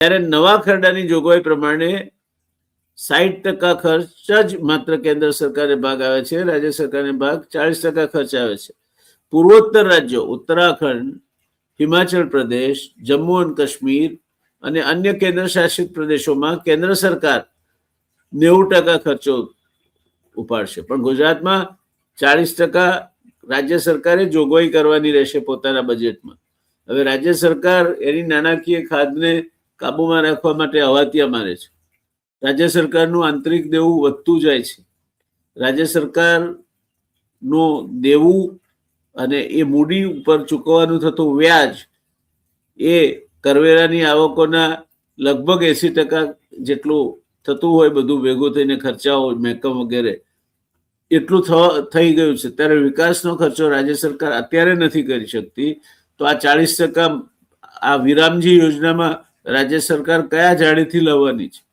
ત્યારે નવા ખરડાની જોગવાઈ પ્રમાણે 60% ખર્ચ જ માત્ર કેન્દ્ર સરકારને ભાગ આવે છે, રાજ્ય સરકારને ભાગ 40% ખર્ચ આવે છે. પૂર્વોત્તર રાજ્યો ઉત્તરાખંડ, હિમાચલ પ્રદેશ, જમ્મુ અને કાશ્મીર અને અન્ય કેન્દ્ર શાસિત પ્રદેશોમાં કેન્દ્ર સરકાર 90% ખર્ચો ઉપાડશે, પણ ગુજરાતમાં 40% રાજ્ય સરકારે જોગવાઈ કરવાની રહેશે પોતાના બજેટમાં. હવે રાજ્ય સરકાર એની નાણાકીય ખાધને કાબુમાં રાખવા માટે હવાતિયા મારે છે. રાજ્ય સરકારનું આંતરિક દેવું વધતું જાય છે. રાજ્ય સરકારનું દેવું અને એ મૂડી ઉપર ચૂકવવાનું થતું વ્યાજ એ કરવેરાની આવકોના લગભગ 80% જેટલું થતું હોય, બધું ભેગું થઈને ખર્ચાઓ, મહેકમ વગેરે એટલું થઈ ગયું છે. ત્યારે વિકાસનો ખર્ચો રાજ્ય સરકાર અત્યારે નથી કરી શકતી. તો આ 40% આ વિરામજી યોજનામાં રાજ્ય સરકાર કયા ઝાડેથી લાવવાની છે?